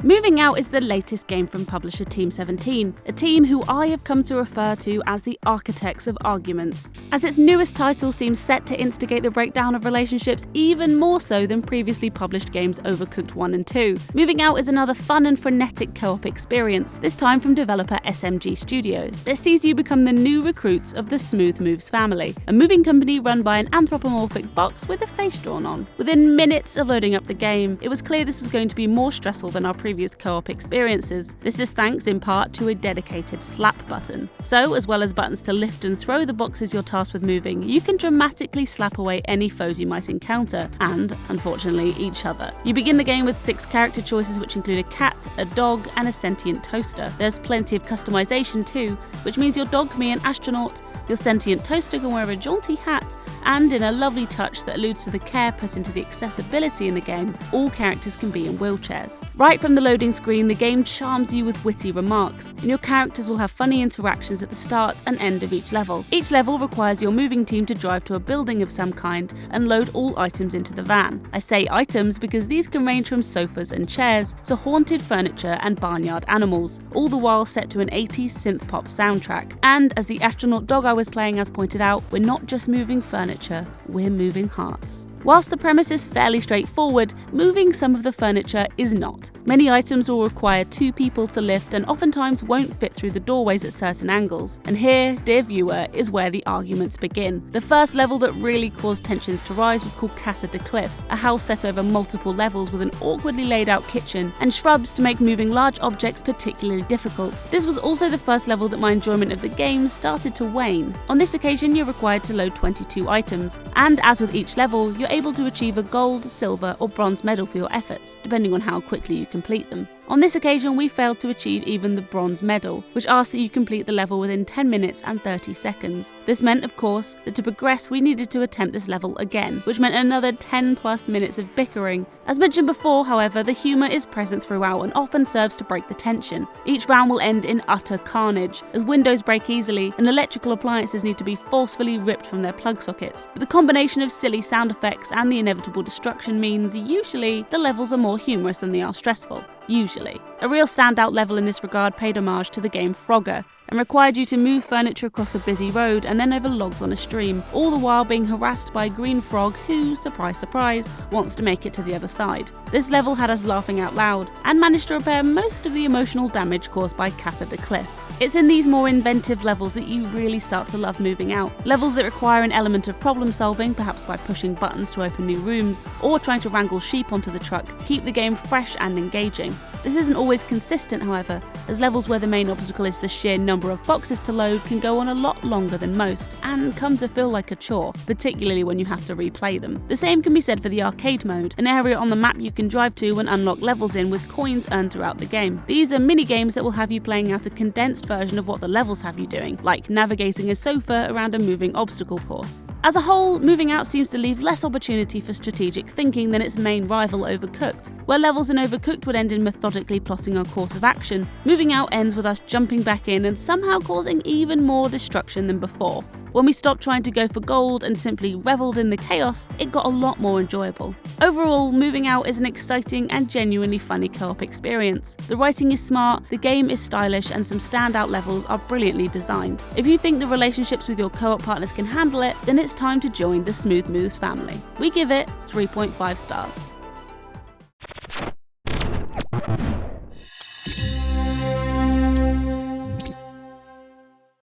Moving Out is the latest game from publisher Team 17, a team who I have come to refer to as the architects of arguments, as its newest title seems set to instigate the breakdown of relationships even more so than previously published games Overcooked 1 and 2. Moving Out is another fun and frenetic co-op experience, this time from developer SMG Studios, that sees you become the new recruits of the Smooth Moves family, a moving company run by an anthropomorphic box with a face drawn on. Within minutes of loading up the game, it was clear this was going to be more stressful than our previous co-op experiences. This is thanks in part to a dedicated slap button. So, as well as buttons to lift and throw the boxes you're tasked with moving, you can dramatically slap away any foes you might encounter, and, unfortunately, each other. You begin the game with 6 character choices which include a cat, a dog, and a sentient toaster. There's plenty of customization too, which means your dog can be an astronaut, your sentient toaster can wear a jaunty hat, and in a lovely touch that alludes to the care put into the accessibility in the game, all characters can be in wheelchairs. Right from the loading screen, the game charms you with witty remarks, and your characters will have funny interactions at the start and end of each level. Each level requires your moving team to drive to a building of some kind and load all items into the van. I say items because these can range from sofas and chairs to haunted furniture and barnyard animals, all the while set to an 80s synth-pop soundtrack. And as the astronaut dog I was playing as pointed out, we're not just moving furniture, we're moving hearts. Whilst the premise is fairly straightforward, moving some of the furniture is not. Many items will require 2 people to lift and oftentimes won't fit through the doorways at certain angles. And here, dear viewer, is where the arguments begin. The first level that really caused tensions to rise was called Casa De Cliff, a house set over multiple levels with an awkwardly laid out kitchen and shrubs to make moving large objects particularly difficult. This was also the first level that my enjoyment of the game started to wane. On this occasion, you're required to load 22 items, and as with each level, you're able to achieve a gold, silver, or bronze medal for your efforts, depending on how quickly you complete them. On this occasion, we failed to achieve even the bronze medal, which asked that you complete the level within 10 minutes and 30 seconds. This meant, of course, that to progress we needed to attempt this level again, which meant another 10 plus minutes of bickering. As mentioned before, however, the humour is present throughout and often serves to break the tension. Each round will end in utter carnage, as windows break easily and electrical appliances need to be forcefully ripped from their plug sockets. But the combination of silly sound effects and the inevitable destruction means, usually, the levels are more humorous than they are stressful. Usually. A real standout level in this regard paid homage to the game Frogger, and required you to move furniture across a busy road and then over logs on a stream, all the while being harassed by a green frog who, surprise surprise, wants to make it to the other side. This level had us laughing out loud, and managed to repair most of the emotional damage caused by Casa De Cliff. It's in these more inventive levels that you really start to love Moving Out. Levels that require an element of problem solving, perhaps by pushing buttons to open new rooms, or trying to wrangle sheep onto the truck, keep the game fresh and engaging. This isn't always consistent, however, as levels where the main obstacle is the sheer number of boxes to load can go on a lot longer than most, and come to feel like a chore, particularly when you have to replay them. The same can be said for the arcade mode, an area on the map you can drive to and unlock levels in with coins earned throughout the game. These are mini-games that will have you playing out a condensed version of what the levels have you doing, like navigating a sofa around a moving obstacle course. As a whole, Moving Out seems to leave less opportunity for strategic thinking than its main rival Overcooked. Where levels in Overcooked would end in methodically plotting our course of action, Moving Out ends with us jumping back in and somehow causing even more destruction than before. When we stopped trying to go for gold and simply revelled in the chaos, it got a lot more enjoyable. Overall, Moving Out is an exciting and genuinely funny co-op experience. The writing is smart, the game is stylish, and some standout levels are brilliantly designed. If you think the relationships with your co-op partners can handle it, then it's time to join the Smooth Moves family. We give it 3.5 stars.